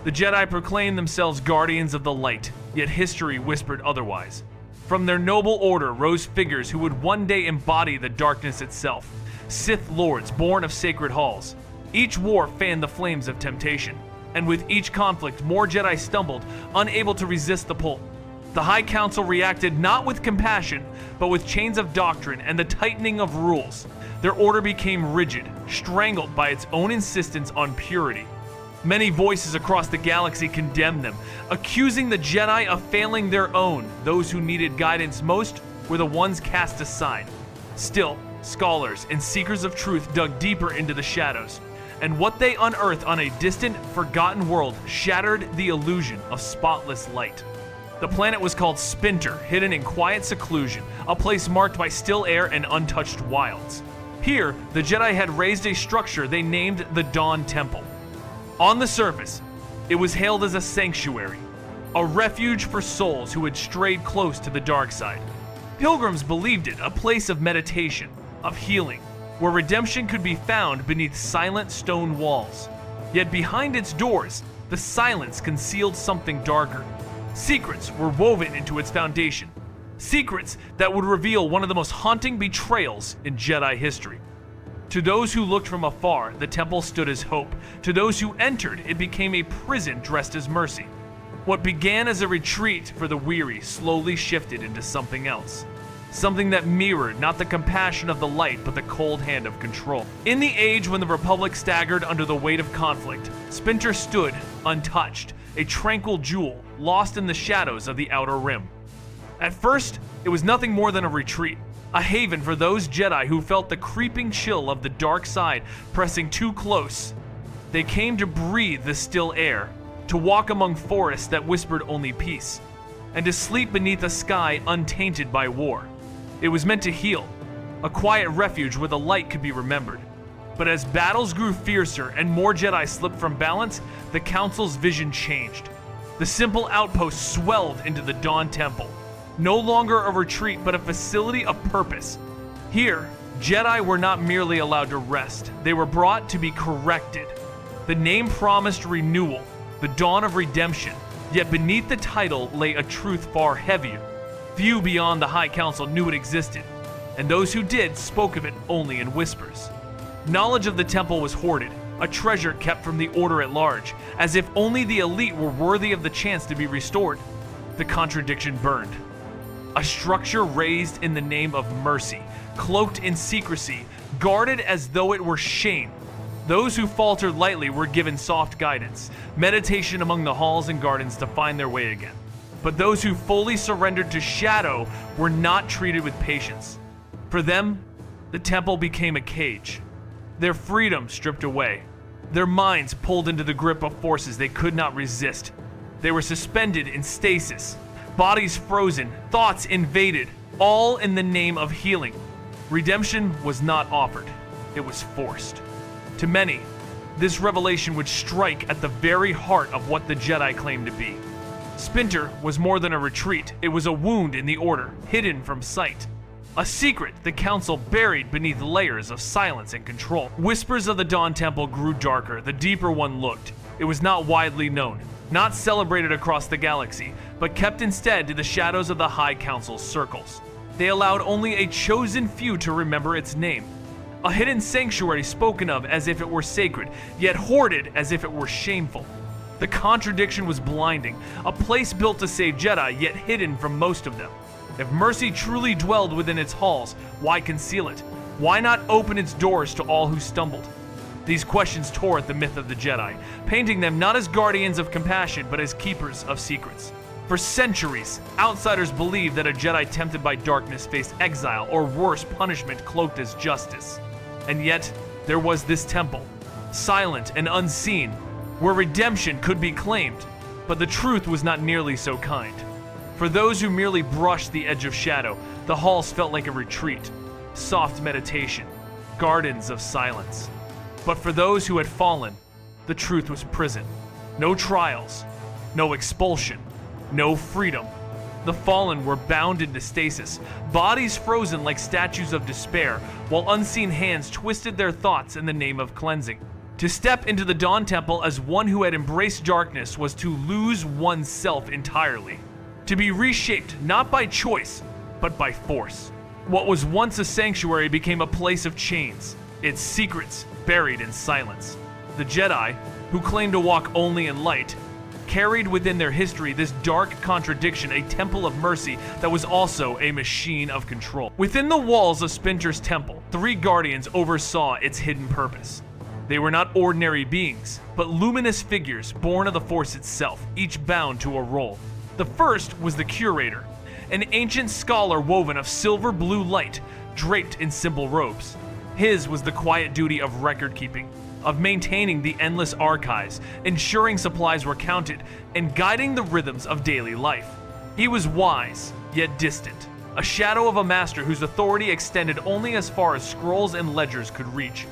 The Jedi proclaimed themselves guardians of the light, yet history whispered otherwise. From their noble order rose figures who would one day embody the darkness itself, Sith lords born of sacred halls. Each war fanned the flames of temptation, and with each conflict more Jedi stumbled, unable to resist the pull. The High Council reacted not with compassion, but with chains of doctrine and the tightening of rules. Their order became rigid, strangled by its own insistence on purity. Many voices across the galaxy condemned them, accusing the Jedi of failing their own. Those who needed guidance most were the ones cast aside. Still, scholars and seekers of truth dug deeper into the shadows, and what they unearthed on a distant, forgotten world shattered the illusion of spotless light. The planet was called Spinter, hidden in quiet seclusion, a place marked by still air and untouched wilds. Here, the Jedi had raised a structure they named the Dawn Temple. On the surface, it was hailed as a sanctuary, a refuge for souls who had strayed close to the dark side. Pilgrims believed it a place of meditation, of healing, where redemption could be found beneath silent stone walls. Yet behind its doors, the silence concealed something darker. Secrets were woven into its foundation. Secrets that would reveal one of the most haunting betrayals in Jedi history. To those who looked from afar, the temple stood as hope. To those who entered, it became a prison dressed as mercy. What began as a retreat for the weary slowly shifted into something else. Something that mirrored not the compassion of the light, but the cold hand of control. In the age when the Republic staggered under the weight of conflict, Spinter stood untouched, a tranquil jewel lost in the shadows of the Outer Rim. At first, it was nothing more than a retreat, a haven for those Jedi who felt the creeping chill of the dark side pressing too close. They came to breathe the still air, to walk among forests that whispered only peace, and to sleep beneath a sky untainted by war. It was meant to heal, a quiet refuge where the light could be remembered. But as battles grew fiercer and more Jedi slipped from balance, the Council's vision changed. The simple outpost swelled into the Dawn Temple, no longer a retreat but a facility of purpose. Here, Jedi were not merely allowed to rest, they were brought to be corrected. The name promised renewal, the dawn of redemption, yet beneath the title lay a truth far heavier. Few beyond the High Council knew it existed, and those who did spoke of it only in whispers. Knowledge of the temple was hoarded, a treasure kept from the Order at large, as if only the elite were worthy of the chance to be restored. The contradiction burned. A structure raised in the name of mercy, cloaked in secrecy, guarded as though it were shame. Those who faltered lightly were given soft guidance, meditation among the halls and gardens to find their way again. But those who fully surrendered to shadow were not treated with patience. For them, the temple became a cage. Their freedom stripped away. Their minds pulled into the grip of forces they could not resist. They were suspended in stasis, bodies frozen, thoughts invaded, all in the name of healing. Redemption was not offered, it was forced. To many, this revelation would strike at the very heart of what the Jedi claimed to be. Spinter was more than a retreat, it was a wound in the Order, hidden from sight. A secret the Council buried beneath layers of silence and control. Whispers of the Dawn Temple grew darker, the deeper one looked. It was not widely known, not celebrated across the galaxy, but kept instead to the shadows of the High Council's circles. They allowed only a chosen few to remember its name. A hidden sanctuary spoken of as if it were sacred, yet hoarded as if it were shameful. The contradiction was blinding, a place built to save Jedi, yet hidden from most of them. If mercy truly dwelled within its halls, why conceal it? Why not open its doors to all who stumbled? These questions tore at the myth of the Jedi, painting them not as guardians of compassion, but as keepers of secrets. For centuries, outsiders believed that a Jedi tempted by darkness faced exile or worse, punishment cloaked as justice. And yet, there was this temple, silent and unseen, where redemption could be claimed, but the truth was not nearly so kind. For those who merely brushed the edge of shadow, the halls felt like a retreat, soft meditation, gardens of silence. But for those who had fallen, the truth was prison. No trials, no expulsion, no freedom. The fallen were bound into stasis, bodies frozen like statues of despair, while unseen hands twisted their thoughts in the name of cleansing. To step into the Dawn Temple as one who had embraced darkness was to lose oneself entirely. To be reshaped not by choice, but by force. What was once a sanctuary became a place of chains, its secrets buried in silence. The Jedi, who claimed to walk only in light, carried within their history this dark contradiction, a temple of mercy that was also a machine of control. Within the walls of Spinter's temple, 3 guardians oversaw its hidden purpose. They were not ordinary beings, but luminous figures born of the Force itself, each bound to a role. The first was the Curator, an ancient scholar woven of silver blue light, draped in simple robes. His was the quiet duty of record-keeping, of maintaining the endless archives, ensuring supplies were counted, and guiding the rhythms of daily life. He was wise, yet distant, a shadow of a master whose authority extended only as far as scrolls and ledgers could reach.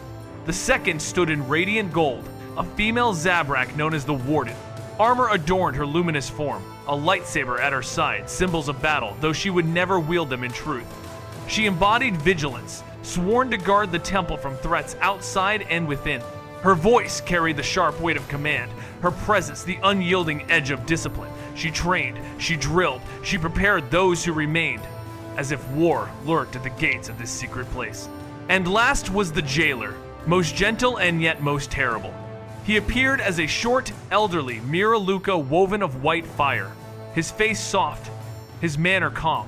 The second stood in radiant gold, a female Zabrak known as the Warden. Armor adorned her luminous form, a lightsaber at her side, symbols of battle, though she would never wield them in truth. She embodied vigilance, sworn to guard the temple from threats outside and within. Her voice carried the sharp weight of command, her presence the unyielding edge of discipline. She trained, she drilled, she prepared those who remained, as if war lurked at the gates of this secret place. And last was the jailer, most gentle and yet most terrible. He appeared as a short, elderly Miraluka woven of white fire, his face soft, his manner calm.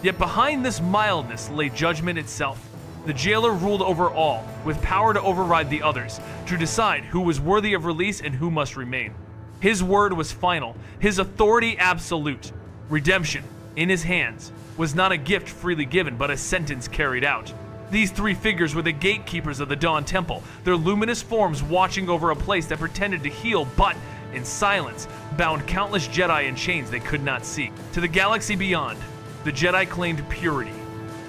Yet behind this mildness lay judgment itself. The jailer ruled over all, with power to override the others, to decide who was worthy of release and who must remain. His word was final, his authority absolute. Redemption, in his hands, was not a gift freely given, but a sentence carried out. These 3 figures were the gatekeepers of the Dawn Temple, their luminous forms watching over a place that pretended to heal, but, in silence, bound countless Jedi in chains they could not see. To the galaxy beyond, the Jedi claimed purity,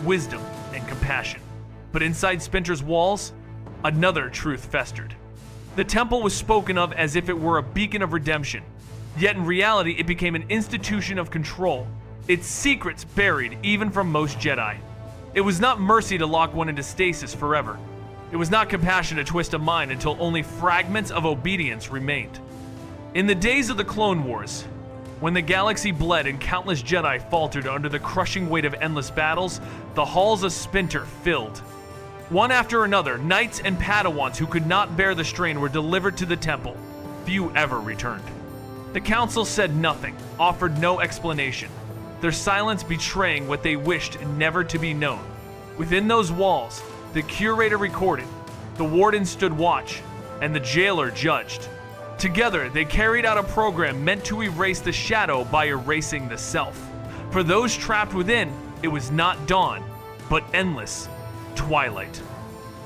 wisdom, and compassion. But inside Spinter's walls, another truth festered. The temple was spoken of as if it were a beacon of redemption, yet in reality it became an institution of control, its secrets buried even from most Jedi. It was not mercy to lock one into stasis forever. It was not compassion to twist a mind until only fragments of obedience remained. In the days of the Clone Wars, when the galaxy bled and countless Jedi faltered under the crushing weight of endless battles, the halls of Spinter filled. One after another, knights and Padawans who could not bear the strain were delivered to the temple. Few ever returned. The council said nothing, offered no explanation, their silence betraying what they wished never to be known. Within those walls, the Curator recorded, the Warden stood watch, and the jailer judged. Together, they carried out a program meant to erase the shadow by erasing the self. For those trapped within, it was not dawn, but endless twilight.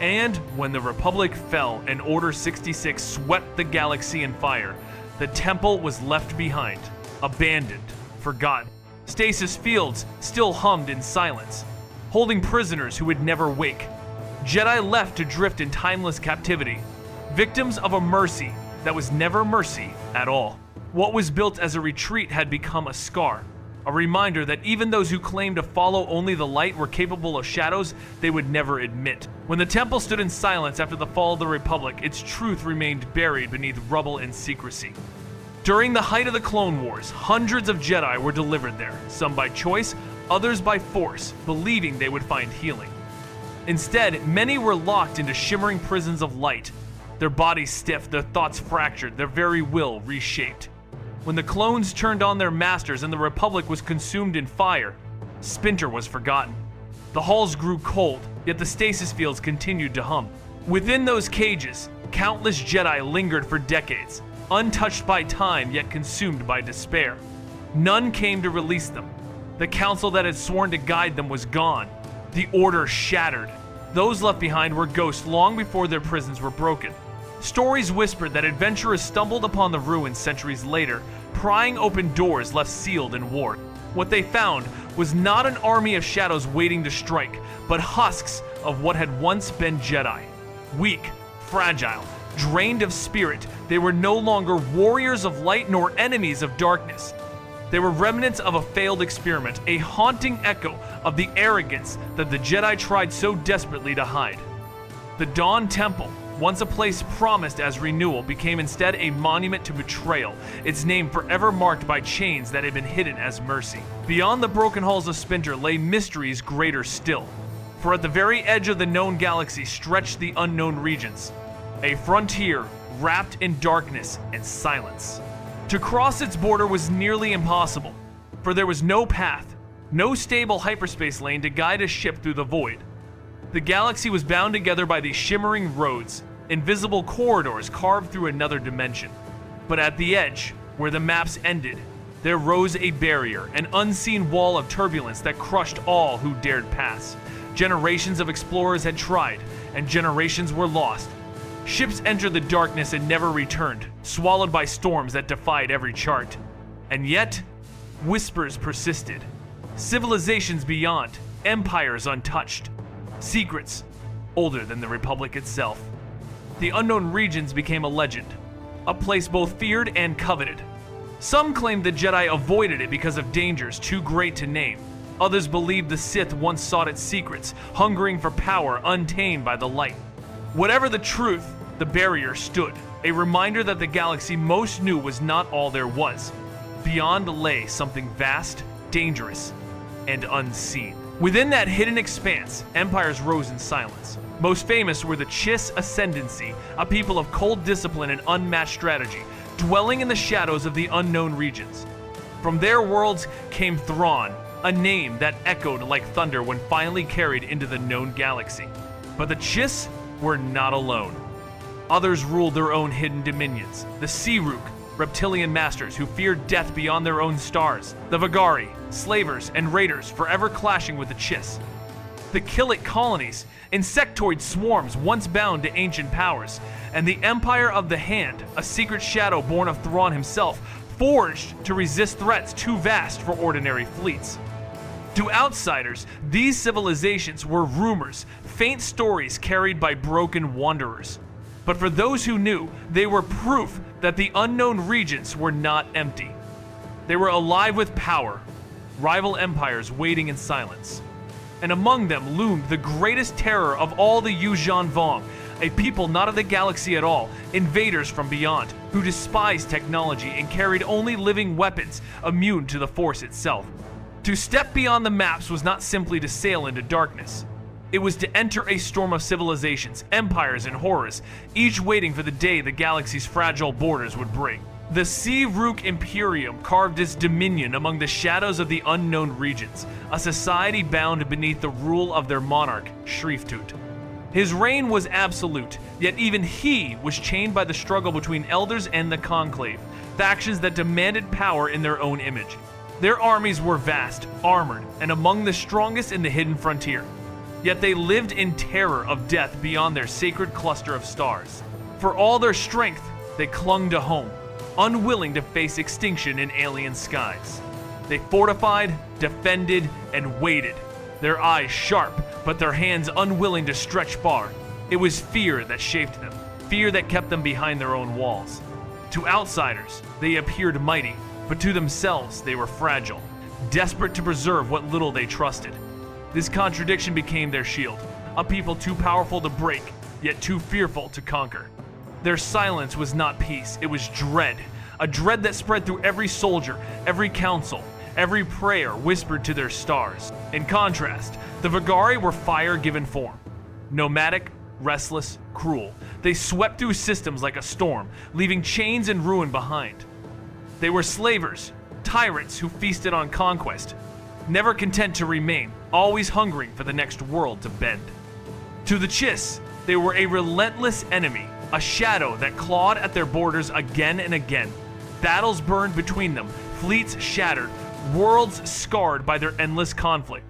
And when the Republic fell and Order 66 swept the galaxy in fire, the temple was left behind, abandoned, forgotten. Stasis fields still hummed in silence, holding prisoners who would never wake. Jedi left to drift in timeless captivity, victims of a mercy that was never mercy at all. What was built as a retreat had become a scar, a reminder that even those who claimed to follow only the light were capable of shadows they would never admit. When the temple stood in silence after the fall of the Republic, its truth remained buried beneath rubble and secrecy. During the height of the Clone Wars, hundreds of Jedi were delivered there, some by choice, others by force, believing they would find healing. Instead, many were locked into shimmering prisons of light, their bodies stiff, their thoughts fractured, their very will reshaped. When the clones turned on their masters and the Republic was consumed in fire, Spinter was forgotten. The halls grew cold, yet the stasis fields continued to hum. Within those cages, countless Jedi lingered for decades, untouched by time yet consumed by despair. None came to release them. The council that had sworn to guide them was gone. The order shattered. Those left behind were ghosts long before their prisons were broken. Stories whispered that adventurers stumbled upon the ruins centuries later, prying open doors left sealed in war. What they found was not an army of shadows waiting to strike, but husks of what had once been Jedi. Weak, fragile, drained of spirit, they were no longer warriors of light nor enemies of darkness. They were remnants of a failed experiment, a haunting echo of the arrogance that the Jedi tried so desperately to hide. The Dawn Temple, once a place promised as renewal, became instead a monument to betrayal, its name forever marked by chains that had been hidden as mercy. Beyond the broken halls of Spinter lay mysteries greater still, for at the very edge of the known galaxy stretched the unknown regions, a frontier wrapped in darkness and silence. To cross its border was nearly impossible, for there was no path, no stable hyperspace lane to guide a ship through the void. The galaxy was bound together by these shimmering roads, invisible corridors carved through another dimension. But at the edge, where the maps ended, there rose a barrier, an unseen wall of turbulence that crushed all who dared pass. Generations of explorers had tried, and generations were lost. Ships entered the darkness and never returned, swallowed by storms that defied every chart. And yet, whispers persisted. Civilizations beyond, empires untouched. Secrets older than the Republic itself. The unknown regions became a legend, a place both feared and coveted. Some claimed the Jedi avoided it because of dangers too great to name. Others believed the Sith once sought its secrets, hungering for power untamed by the light. Whatever the truth, the barrier stood, a reminder that the galaxy most knew was not all there was. Beyond lay something vast, dangerous, and unseen. Within that hidden expanse, empires rose in silence. Most famous were the Chiss Ascendancy, a people of cold discipline and unmatched strategy, dwelling in the shadows of the unknown regions. From their worlds came Thrawn, a name that echoed like thunder when finally carried into the known galaxy. But the Chiss were not alone. Others ruled their own hidden dominions. The Ssi-Ruuk, reptilian masters who feared death beyond their own stars. The Vagari, slavers and raiders forever clashing with the Chiss. The Killik colonies, insectoid swarms once bound to ancient powers. And the Empire of the Hand, a secret shadow born of Thrawn himself, forged to resist threats too vast for ordinary fleets. To outsiders, these civilizations were rumors, faint stories carried by broken wanderers. But for those who knew, they were proof that the unknown regions were not empty. They were alive with power, rival empires waiting in silence. And among them loomed the greatest terror of all the Yuuzhan Vong, a people not of the galaxy at all, invaders from beyond, who despised technology and carried only living weapons immune to the Force itself. To step beyond the maps was not simply to sail into darkness. It was to enter a storm of civilizations, empires, and horrors, each waiting for the day the galaxy's fragile borders would bring. The Ssi-Ruuk Imperium carved its dominion among the shadows of the unknown regions, a society bound beneath the rule of their monarch, Shriftut. His reign was absolute, yet even he was chained by the struggle between elders and the Conclave, factions that demanded power in their own image. Their armies were vast, armored, and among the strongest in the hidden frontier. Yet they lived in terror of death beyond their sacred cluster of stars. For all their strength, they clung to home, unwilling to face extinction in alien skies. They fortified, defended, and waited, their eyes sharp, but their hands unwilling to stretch far. It was fear that shaped them, fear that kept them behind their own walls. To outsiders, they appeared mighty, but to themselves they were fragile, desperate to preserve what little they trusted. This contradiction became their shield, a people too powerful to break, yet too fearful to conquer. Their silence was not peace, it was dread, a dread that spread through every soldier, every council, every prayer whispered to their stars. In contrast, the Vagari were fire given form. Nomadic, restless, cruel, they swept through systems like a storm, leaving chains and ruin behind. They were slavers, tyrants who feasted on conquest, never content to remain, always hungering for the next world to bend. To the Chiss, they were a relentless enemy, a shadow that clawed at their borders again and again. Battles burned between them, fleets shattered, worlds scarred by their endless conflict.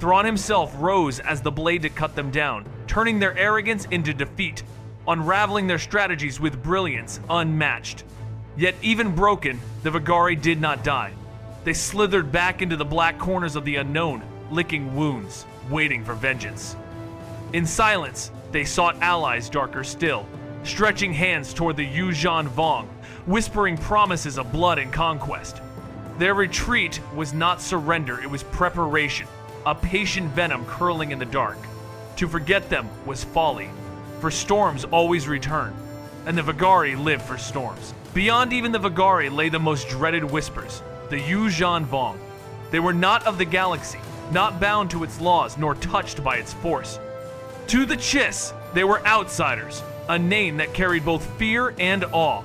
Thrawn himself rose as the blade to cut them down, turning their arrogance into defeat, unraveling their strategies with brilliance unmatched. Yet even broken, the Vagari did not die. They slithered back into the black corners of the unknown, licking wounds, waiting for vengeance. In silence, they sought allies darker still, stretching hands toward the Yuuzhan Vong, whispering promises of blood and conquest. Their retreat was not surrender, it was preparation, a patient venom curling in the dark. To forget them was folly, for storms always return, and the Vagari live for storms. Beyond even the Vagari lay the most dreaded whispers, the Yuuzhan Vong. They were not of the galaxy, not bound to its laws nor touched by its force. To the Chiss, they were outsiders, a name that carried both fear and awe.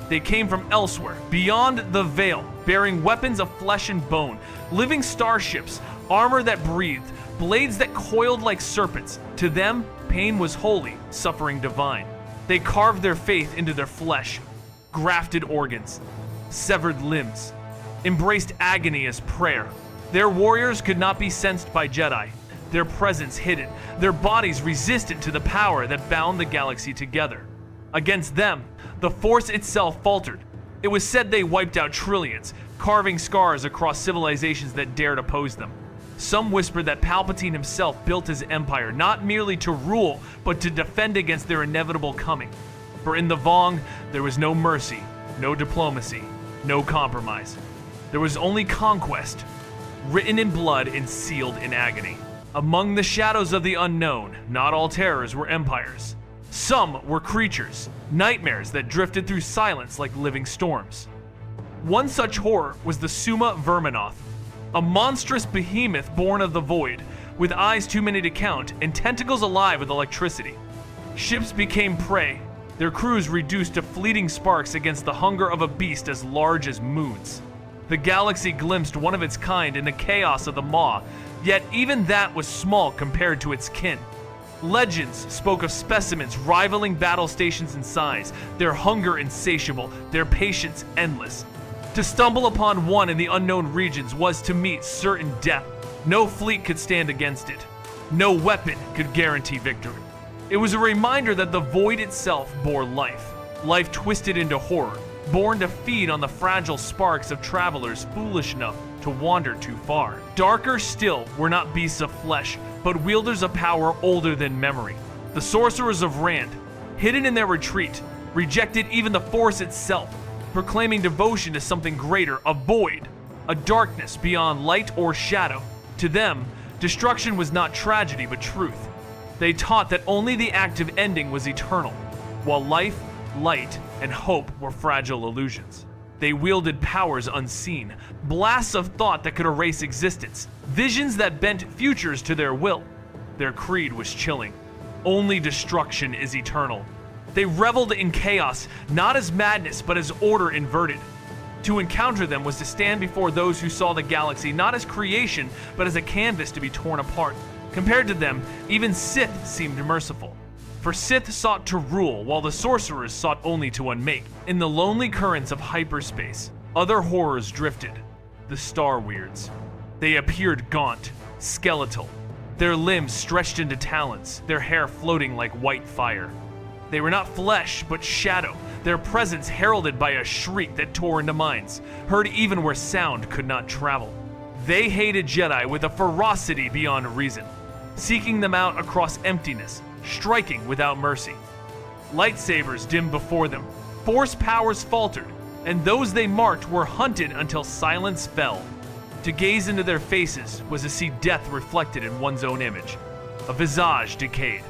They came from elsewhere, beyond the veil, bearing weapons of flesh and bone, living starships, armor that breathed, blades that coiled like serpents. To them, pain was holy, suffering divine. They carved their faith into their flesh, grafted organs, severed limbs, embraced agony as prayer. Their warriors could not be sensed by Jedi, their presence hidden, their bodies resistant to the power that bound the galaxy together. Against them, the Force itself faltered. It was said they wiped out trillions, carving scars across civilizations that dared oppose them. Some whispered that Palpatine himself built his empire not merely to rule, but to defend against their inevitable coming. For in the Vong, there was no mercy, no diplomacy, no compromise. There was only conquest, written in blood and sealed in agony. Among the shadows of the unknown, not all terrors were empires. Some were creatures, nightmares that drifted through silence like living storms. One such horror was the Summa-verminoth, a monstrous behemoth born of the void, with eyes too many to count and tentacles alive with electricity. Ships became prey, their crews reduced to fleeting sparks against the hunger of a beast as large as moons. The galaxy glimpsed one of its kind in the chaos of the Maw, yet even that was small compared to its kin. Legends spoke of specimens rivaling battle stations in size, their hunger insatiable, their patience endless. To stumble upon one in the unknown regions was to meet certain death. No fleet could stand against it. No weapon could guarantee victory. It was a reminder that the void itself bore life. Life twisted into horror, born to feed on the fragile sparks of travelers foolish enough to wander too far. Darker still were not beasts of flesh, but wielders of power older than memory. The Sorcerers of Rhand, hidden in their retreat, rejected even the Force itself, proclaiming devotion to something greater, a void, a darkness beyond light or shadow. To them, destruction was not tragedy but truth. They taught that only the active ending was eternal, while life, light, and hope were fragile illusions. They wielded powers unseen, blasts of thought that could erase existence, visions that bent futures to their will. Their creed was chilling. Only destruction is eternal. They reveled in chaos, not as madness, but as order inverted. To encounter them was to stand before those who saw the galaxy not as creation, but as a canvas to be torn apart. Compared to them, even Sith seemed merciful. For Sith sought to rule, while the sorcerers sought only to unmake. In the lonely currents of hyperspace, other horrors drifted. The Star Weirds. They appeared gaunt, skeletal, their limbs stretched into talons, their hair floating like white fire. They were not flesh, but shadow, their presence heralded by a shriek that tore into minds, heard even where sound could not travel. They hated Jedi with a ferocity beyond reason, seeking them out across emptiness, striking without mercy. Lightsabers dimmed before them, Force powers faltered, and those they marked were hunted until silence fell. To gaze into their faces was to see death reflected in one's own image, a visage decayed,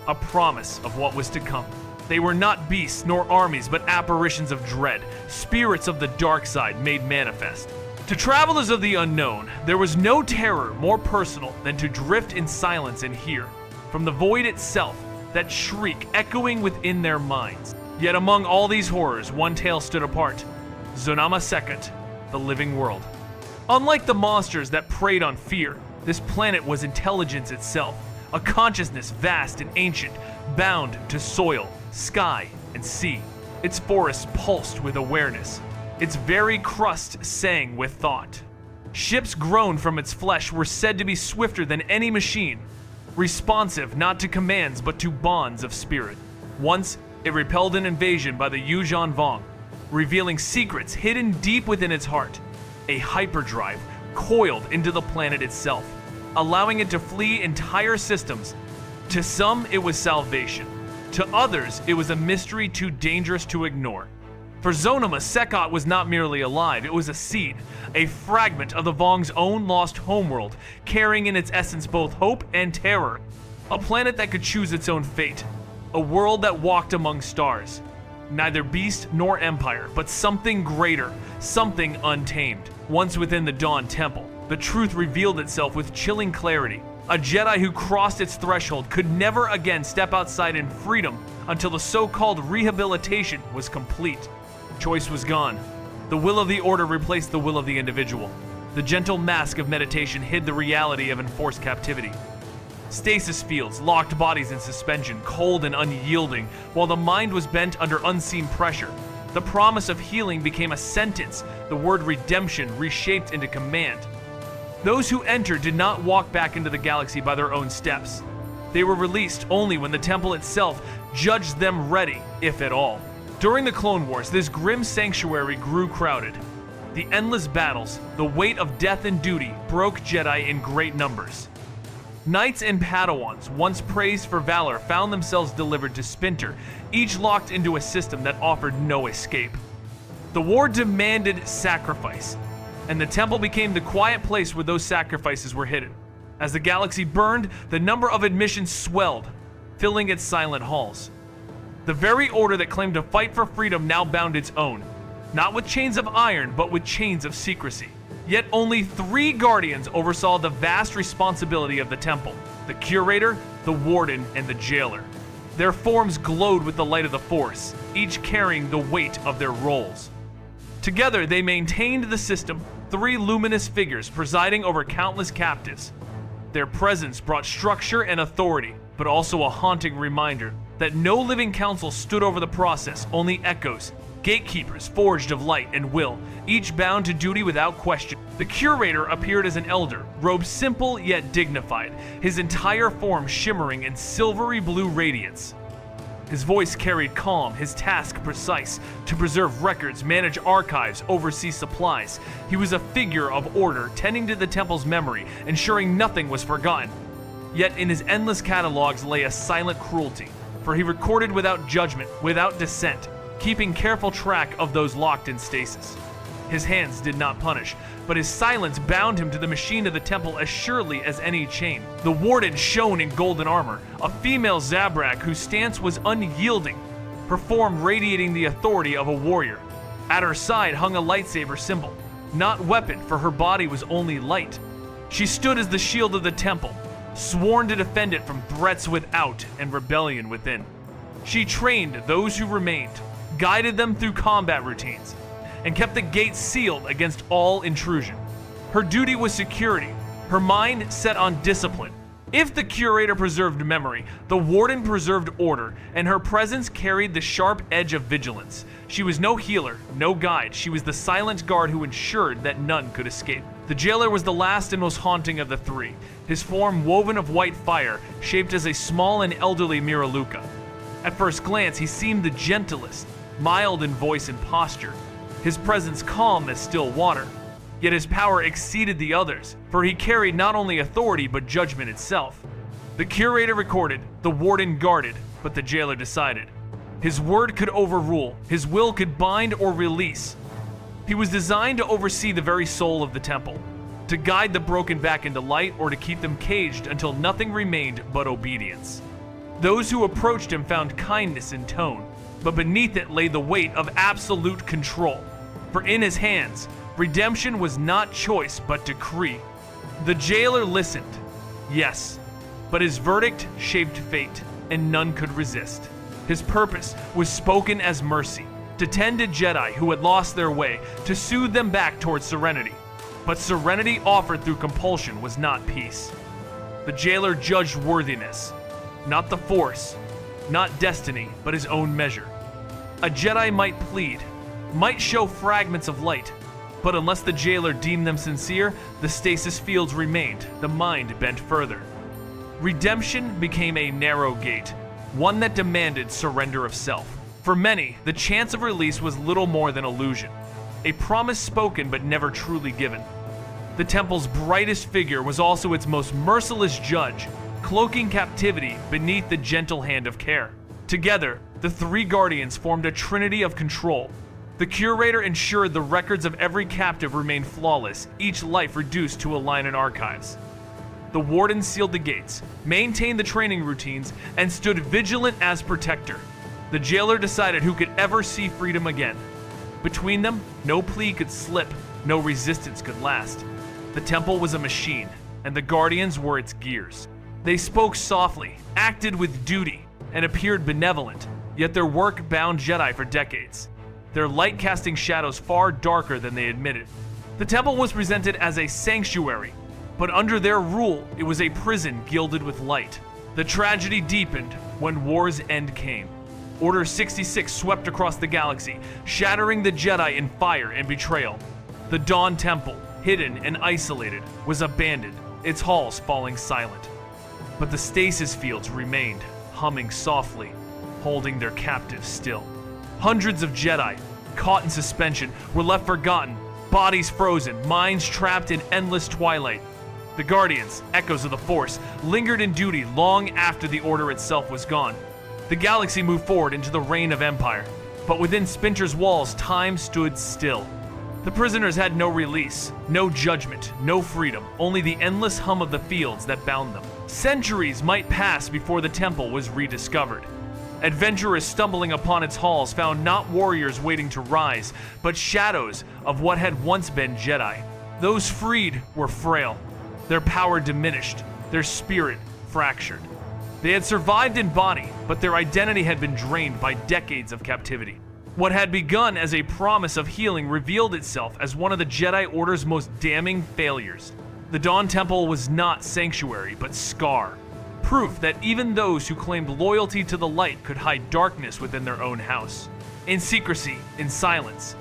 a promise of what was to come. They were not beasts nor armies, but apparitions of dread, spirits of the dark side made manifest. To travelers of the unknown, there was no terror more personal than to drift in silence and hear, from the void itself, that shriek echoing within their minds. Yet among all these horrors, one tale stood apart: Zonama Sekot, the living world. Unlike the monsters that preyed on fear, this planet was intelligence itself, a consciousness vast and ancient, bound to soil, sky, and sea. Its forests pulsed with awareness. Its very crust sang with thought. Ships grown from its flesh were said to be swifter than any machine, responsive not to commands but to bonds of spirit. Once, it repelled an invasion by the Yuuzhan Vong, revealing secrets hidden deep within its heart. A hyperdrive coiled into the planet itself, allowing it to flee entire systems. To some, it was salvation. To others, it was a mystery too dangerous to ignore. For Zonama Sekot was not merely alive, it was a seed, a fragment of the Vong's own lost homeworld, carrying in its essence both hope and terror. A planet that could choose its own fate. a world that walked among stars. Neither beast nor empire, but something greater, something untamed. Once within the Dawn Temple, the truth revealed itself with chilling clarity. A Jedi who crossed its threshold could never again step outside in freedom until the so-called rehabilitation was complete. Choice was gone. The will of the Order replaced the will of the individual. The gentle mask of meditation hid the reality of enforced captivity. Stasis fields locked bodies in suspension, cold and unyielding, while the mind was bent under unseen pressure. The promise of healing became a sentence, the word redemption reshaped into command. Those who entered did not walk back into the galaxy by their own steps. They were released only when the temple itself judged them ready, if at all. During the Clone Wars, this grim sanctuary grew crowded. The endless battles, the weight of death and duty, broke Jedi in great numbers. Knights and Padawans, once praised for valor, found themselves delivered to Spinter, each locked into a system that offered no escape. The war demanded sacrifice, and the temple became the quiet place where those sacrifices were hidden. As the galaxy burned, the number of admissions swelled, filling its silent halls. The very order that claimed to fight for freedom now bound its own, not with chains of iron, but with chains of secrecy. Yet only 3 guardians oversaw the vast responsibility of the temple: the Curator, the Warden, and the Jailer. Their forms glowed with the light of the Force, each carrying the weight of their roles. Together they maintained the system, 3 luminous figures presiding over countless captives. Their presence brought structure and authority, but also a haunting reminder that no living council stood over the process, only echoes, gatekeepers forged of light and will, each bound to duty without question. The Curator appeared as an elder, robed simple yet dignified, his entire form shimmering in silvery blue radiance. His voice carried calm, his task precise: to preserve records, manage archives, oversee supplies. He was a figure of order, tending to the temple's memory, ensuring nothing was forgotten. Yet in his endless catalogs lay a silent cruelty, for he recorded without judgment, without dissent, keeping careful track of those locked in stasis. His hands did not punish, but his silence bound him to the machine of the temple as surely as any chain. The Warden shone in golden armor, a female Zabrak whose stance was unyielding, her form radiating the authority of a warrior. At her side hung a lightsaber symbol, not weapon, for her body was only light. She stood as the shield of the temple, sworn to defend it from threats without and rebellion within. She trained those who remained, guided them through combat routines, and kept the gates sealed against all intrusion. Her duty was security, her mind set on discipline. If the Curator preserved memory, the Warden preserved order, and her presence carried the sharp edge of vigilance. She was no healer, no guide. She was the silent guard who ensured that none could escape. The Jailer was the last and most haunting of the 3, his form woven of white fire, shaped as a small and elderly Miraluka. At first glance, he seemed the gentlest, mild in voice and posture, his presence calm as still water. Yet his power exceeded the others, for he carried not only authority but judgment itself. The Curator recorded, the Warden guarded, but the Jailer decided. His word could overrule, his will could bind or release. He was designed to oversee the very soul of the temple, to guide the broken back into light or to keep them caged until nothing remained but obedience. Those who approached him found kindness in tone, but beneath it lay the weight of absolute control. For in his hands, redemption was not choice but decree. The Jailer listened, yes, but his verdict shaped fate, and none could resist. His purpose was spoken as mercy, to tend to Jedi who had lost their way, to soothe them back towards serenity. But serenity offered through compulsion was not peace. The Jailer judged worthiness, not the Force, not destiny, but his own measure. A Jedi might plead, might show fragments of light, but unless the Jailer deemed them sincere, the stasis fields remained, the mind bent further. Redemption became a narrow gate, one that demanded surrender of self. For many, the chance of release was little more than illusion, a promise spoken but never truly given. The temple's brightest figure was also its most merciless judge, cloaking captivity beneath the gentle hand of care. Together, the 3 guardians formed a trinity of control. The Curator ensured the records of every captive remained flawless, each life reduced to a line in archives. The Warden sealed the gates, maintained the training routines, and stood vigilant as protector. The jailer decided who could ever see freedom again. Between them, no plea could slip, no resistance could last. The temple was a machine, and the guardians were its gears. They spoke softly, acted with duty, and appeared benevolent, yet their work bound Jedi for decades. Their light casting shadows far darker than they admitted. The temple was presented as a sanctuary, but under their rule, it was a prison gilded with light. The tragedy deepened when war's end came. Order 66 swept across the galaxy, shattering the Jedi in fire and betrayal. The Dawn Temple, hidden and isolated, was abandoned, its halls falling silent. But the stasis fields remained, humming softly, holding their captives still. Hundreds of Jedi, caught in suspension, were left forgotten, bodies frozen, minds trapped in endless twilight. The Guardians, echoes of the Force, lingered in duty long after the Order itself was gone. The galaxy moved forward into the reign of Empire, but within Spinter's walls, time stood still. The prisoners had no release, no judgment, no freedom, only the endless hum of the fields that bound them. Centuries might pass before the temple was rediscovered. Adventurers stumbling upon its halls found not warriors waiting to rise, but shadows of what had once been Jedi. Those freed were frail, their power diminished, their spirit fractured. They had survived in body, but their identity had been drained by decades of captivity. What had begun as a promise of healing revealed itself as one of the Jedi Order's most damning failures. The Dawn Temple was not sanctuary, but scar. Proof that even those who claimed loyalty to the light could hide darkness within their own house. In secrecy, in silence,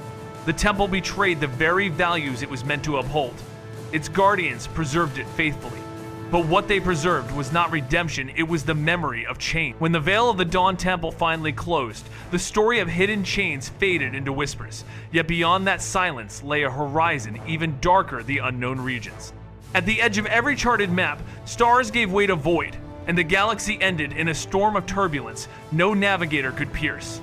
the temple betrayed the very values it was meant to uphold. Its guardians preserved it faithfully. But what they preserved was not redemption, it was the memory of chains. When the veil of the Dawn Temple finally closed, the story of hidden chains faded into whispers. Yet beyond that silence lay a horizon even darker, the unknown regions. At the edge of every charted map, stars gave way to void, and the galaxy ended in a storm of turbulence no navigator could pierce.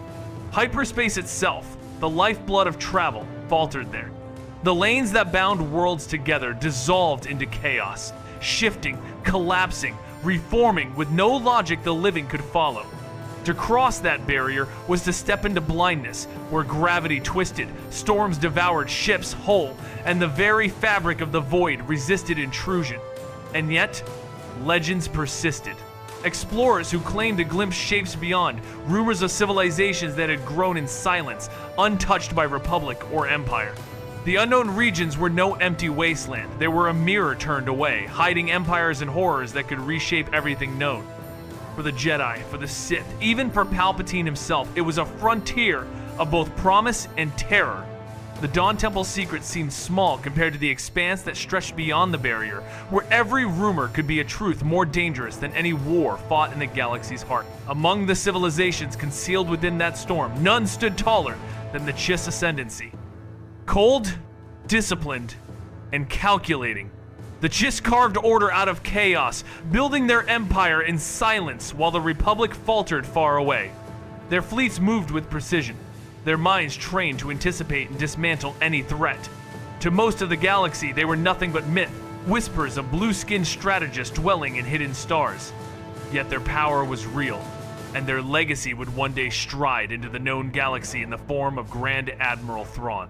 Hyperspace itself, the lifeblood of travel, faltered there. The lanes that bound worlds together dissolved into chaos, shifting, collapsing, reforming with no logic the living could follow. To cross that barrier was to step into blindness, where gravity twisted, storms devoured ships whole, and the very fabric of the void resisted intrusion. And yet, legends persisted. Explorers who claimed to glimpse shapes beyond, rumors of civilizations that had grown in silence, untouched by Republic or Empire. The unknown regions were no empty wasteland. They were a mirror turned away, hiding empires and horrors that could reshape everything known. For the Jedi, for the Sith, even for Palpatine himself, it was a frontier of both promise and terror. The Dawn Temple's secrets seemed small compared to the expanse that stretched beyond the barrier, where every rumor could be a truth more dangerous than any war fought in the galaxy's heart. Among the civilizations concealed within that storm, none stood taller than the Chiss Ascendancy. Cold, disciplined, and calculating, the Chiss carved order out of chaos, building their empire in silence while the Republic faltered far away. Their fleets moved with precision, their minds trained to anticipate and dismantle any threat. To most of the galaxy, they were nothing but myth, whispers of blue-skinned strategists dwelling in hidden stars. Yet their power was real, and their legacy would one day stride into the known galaxy in the form of Grand Admiral Thrawn.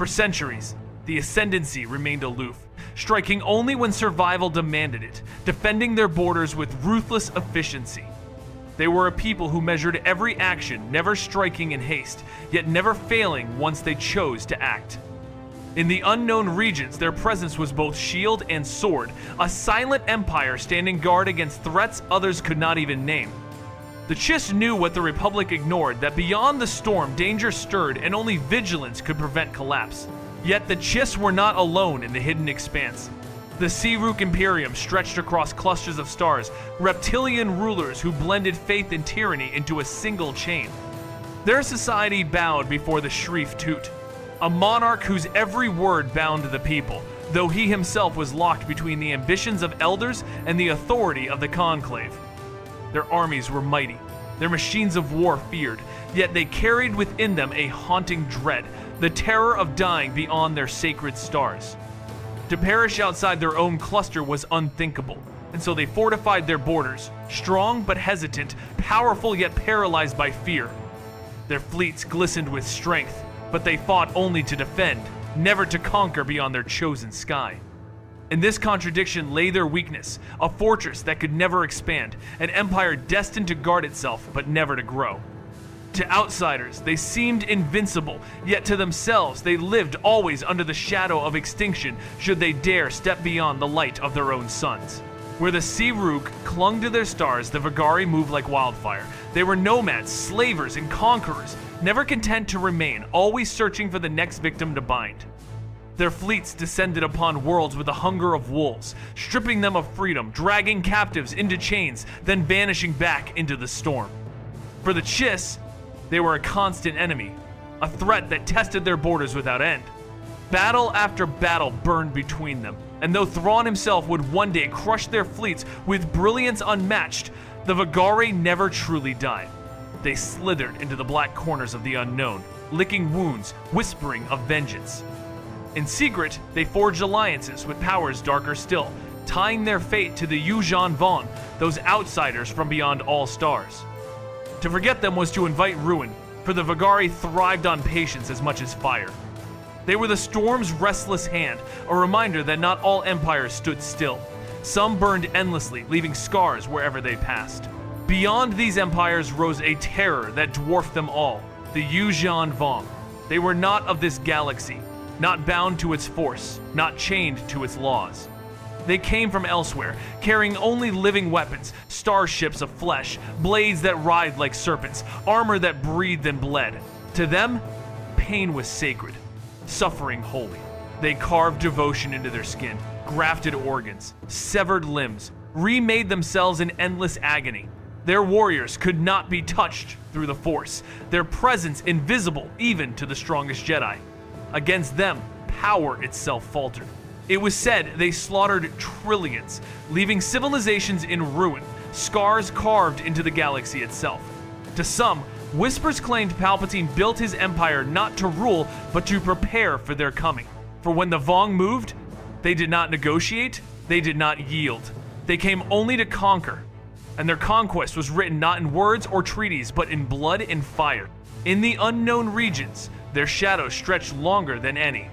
For centuries, the Ascendancy remained aloof, striking only when survival demanded it, defending their borders with ruthless efficiency. They were a people who measured every action, never striking in haste, yet never failing once they chose to act. In the unknown regions, their presence was both shield and sword, a silent empire standing guard against threats others could not even name. The Chiss knew what the Republic ignored, that beyond the storm, danger stirred and only vigilance could prevent collapse. Yet the Chiss were not alone in the hidden expanse. The Ssi-Ruuk Imperium stretched across clusters of stars, reptilian rulers who blended faith and tyranny into a single chain. Their society bowed before the Shrif Toot, a monarch whose every word bound the people, though he himself was locked between the ambitions of elders and the authority of the conclave. Their armies were mighty, their machines of war feared, yet they carried within them a haunting dread, the terror of dying beyond their sacred stars. To perish outside their own cluster was unthinkable, and so they fortified their borders, strong but hesitant, powerful yet paralyzed by fear. Their fleets glistened with strength, but they fought only to defend, never to conquer beyond their chosen sky. In this contradiction lay their weakness, a fortress that could never expand, an empire destined to guard itself but never to grow. To outsiders, they seemed invincible, yet to themselves they lived always under the shadow of extinction should they dare step beyond the light of their own suns. Where the Ssi-Ruuk clung to their stars, the Vagari moved like wildfire. They were nomads, slavers, and conquerors, never content to remain, always searching for the next victim to bind. Their fleets descended upon worlds with the hunger of wolves, stripping them of freedom, dragging captives into chains, then vanishing back into the storm. For the Chiss, they were a constant enemy, a threat that tested their borders without end. Battle after battle burned between them, and though Thrawn himself would one day crush their fleets with brilliance unmatched, the Vagari never truly died. They slithered into the black corners of the unknown, licking wounds, whispering of vengeance. In secret, they forged alliances with powers darker still, tying their fate to the Yuuzhan Vong, those outsiders from beyond all stars. To forget them was to invite ruin, for the Vagari thrived on patience as much as fire. They were the storm's restless hand, a reminder that not all empires stood still. Some burned endlessly, leaving scars wherever they passed. Beyond these empires rose a terror that dwarfed them all, the Yuuzhan Vong. They were not of this galaxy, not bound to its force, not chained to its laws. They came from elsewhere, carrying only living weapons, starships of flesh, blades that writhed like serpents, armor that breathed and bled. To them, pain was sacred, suffering holy. They carved devotion into their skin, grafted organs, severed limbs, remade themselves in endless agony. Their warriors could not be touched through the Force, their presence invisible even to the strongest Jedi. Against them, power itself faltered. It was said they slaughtered trillions, leaving civilizations in ruin, scars carved into the galaxy itself. To some, whispers claimed Palpatine built his empire not to rule, but to prepare for their coming. For when the Vong moved, they did not negotiate, they did not yield. They came only to conquer, and their conquest was written not in words or treaties, but in blood and fire. In the unknown regions, their shadow stretched longer than any.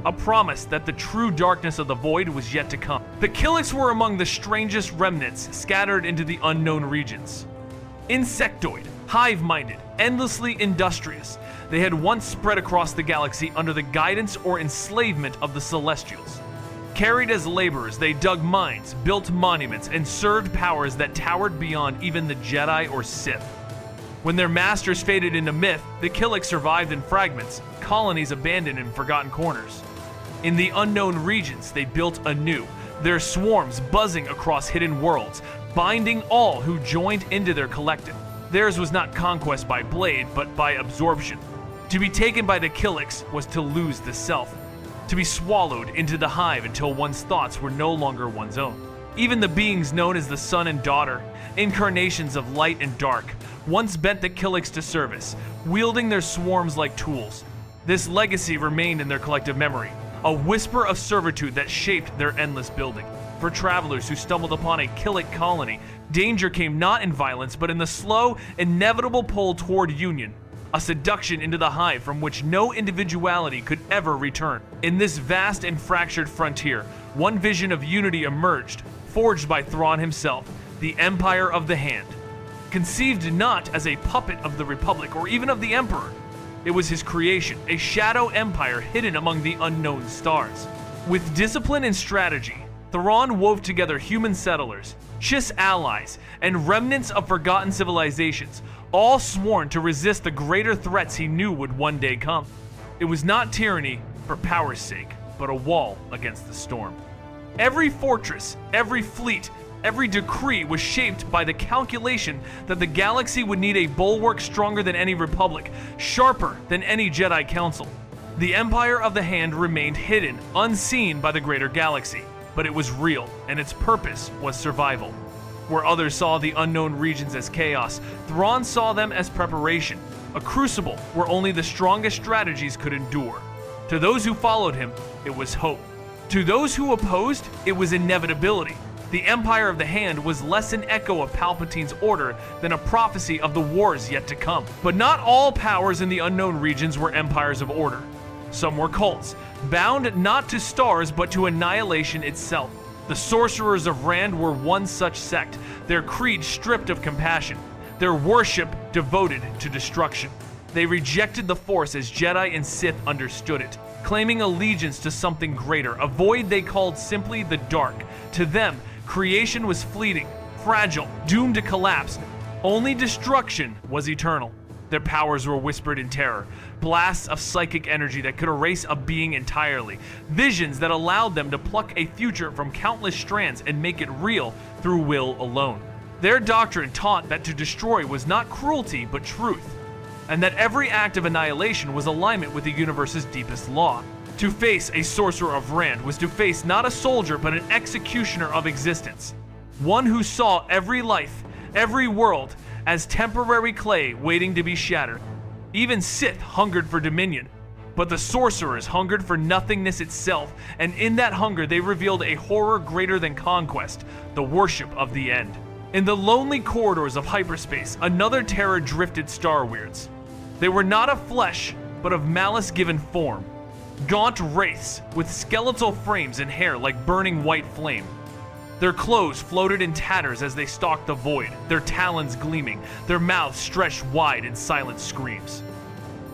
A promise that the true darkness of the void was yet to come. The Killiks were among the strangest remnants scattered into the unknown regions. Insectoid, hive-minded, endlessly industrious, they had once spread across the galaxy under the guidance or enslavement of the Celestials. Carried as laborers, they dug mines, built monuments, and served powers that towered beyond even the Jedi or Sith. When their masters faded into myth, the Killik survived in fragments, colonies abandoned in forgotten corners. In the unknown regions, they built anew, their swarms buzzing across hidden worlds, binding all who joined into their collective. Theirs was not conquest by blade, but by absorption. To be taken by the Killiks was to lose the self, to be swallowed into the hive until one's thoughts were no longer one's own. Even the beings known as the Son and Daughter, incarnations of light and dark, once bent the Killiks to service, wielding their swarms like tools. This legacy remained in their collective memory, a whisper of servitude that shaped their endless building. For travelers who stumbled upon a Killik colony, danger came not in violence, but in the slow, inevitable pull toward union, a seduction into the hive from which no individuality could ever return. In this vast and fractured frontier, one vision of unity emerged, forged by Thrawn himself, the Empire of the Hand. Conceived not as a puppet of the Republic or even of the Emperor. It was his creation, a shadow empire hidden among the unknown stars. With discipline and strategy, Thrawn wove together human settlers, Chiss allies, and remnants of forgotten civilizations, all sworn to resist the greater threats he knew would one day come. It was not tyranny for power's sake, but a wall against the storm. Every fortress, every fleet, every decree was shaped by the calculation that the galaxy would need a bulwark stronger than any republic, sharper than any Jedi council. The Empire of the Hand remained hidden, unseen by the greater galaxy, but it was real, and its purpose was survival. Where others saw the unknown regions as chaos, Thrawn saw them as preparation, a crucible where only the strongest strategies could endure. To those who followed him, it was hope. To those who opposed, it was inevitability. The Empire of the Hand was less an echo of Palpatine's order than a prophecy of the wars yet to come. But not all powers in the unknown regions were empires of order. Some were cults, bound not to stars but to annihilation itself. The Sorcerers of Rhand were one such sect, their creed stripped of compassion, their worship devoted to destruction. They rejected the Force as Jedi and Sith understood it, claiming allegiance to something greater, a void they called simply the Dark. To them, creation was fleeting, fragile, doomed to collapse. Only destruction was eternal. Their powers were whispered in terror, blasts of psychic energy that could erase a being entirely, visions that allowed them to pluck a future from countless strands and make it real through will alone. Their doctrine taught that to destroy was not cruelty but truth, and that every act of annihilation was alignment with the universe's deepest law. To face a Sorcerer of Rhand was to face not a soldier but an executioner of existence. One who saw every life, every world, as temporary clay waiting to be shattered. Even Sith hungered for dominion, but the Sorcerers hungered for nothingness itself, and in that hunger they revealed a horror greater than conquest, the worship of the end. In the lonely corridors of hyperspace, another terror drifted starwards. They were not of flesh, but of malice given form. Gaunt wraiths with skeletal frames and hair like burning white flame. Their clothes floated in tatters as they stalked the void, their talons gleaming, their mouths stretched wide in silent screams.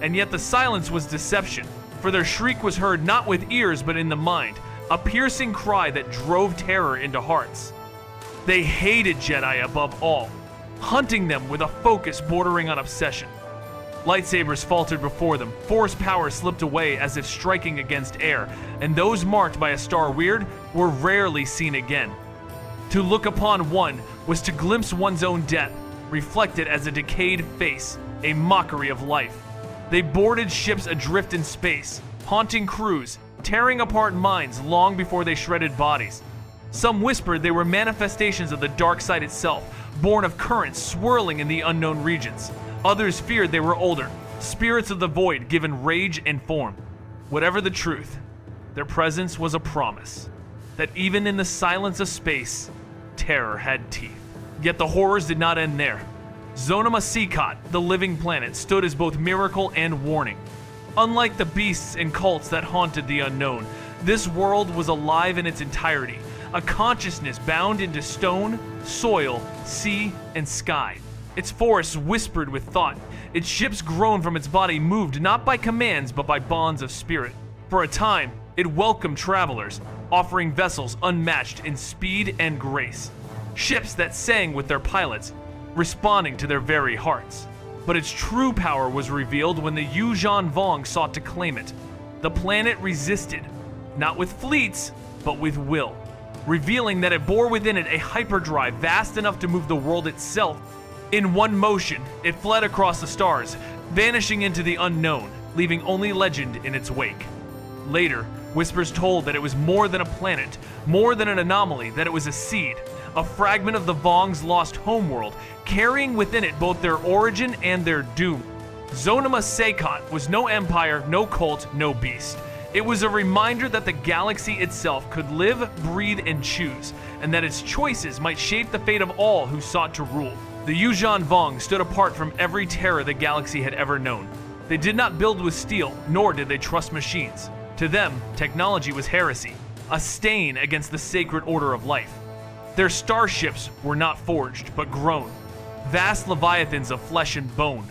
And yet the silence was deception, for their shriek was heard not with ears but in the mind, a piercing cry that drove terror into hearts. They hated Jedi above all, hunting them with a focus bordering on obsession. Lightsabers faltered before them, Force power slipped away as if striking against air, and those marked by a star weird were rarely seen again. To look upon one was to glimpse one's own death, reflected as a decayed face, a mockery of life. They boarded ships adrift in space, haunting crews, tearing apart minds long before they shredded bodies. Some whispered they were manifestations of the dark side itself, born of currents swirling in the unknown regions. Others feared they were older, spirits of the void given rage and form. Whatever the truth, their presence was a promise that even in the silence of space, terror had teeth. Yet the horrors did not end there. Zonama Sekot, the living planet, stood as both miracle and warning. Unlike the beasts and cults that haunted the unknown, this world was alive in its entirety, a consciousness bound into stone, soil, sea, and sky. Its forests whispered with thought. Its ships grown from its body moved not by commands but by bonds of spirit. For a time, it welcomed travelers, offering vessels unmatched in speed and grace. Ships that sang with their pilots, responding to their very hearts. But its true power was revealed when the Yuuzhan Vong sought to claim it. The planet resisted, not with fleets, but with will, revealing that it bore within it a hyperdrive vast enough to move the world itself. In one motion, it fled across the stars, vanishing into the unknown, leaving only legend in its wake. Later, whispers told that it was more than a planet, more than an anomaly, that it was a seed, a fragment of the Vong's lost homeworld, carrying within it both their origin and their doom. Zonama Sekot was no empire, no cult, no beast. It was a reminder that the galaxy itself could live, breathe, and choose, and that its choices might shape the fate of all who sought to rule. The Yuuzhan Vong stood apart from every terror the galaxy had ever known. They did not build with steel, nor did they trust machines. To them, technology was heresy, a stain against the sacred order of life. Their starships were not forged, but grown, vast leviathans of flesh and bone,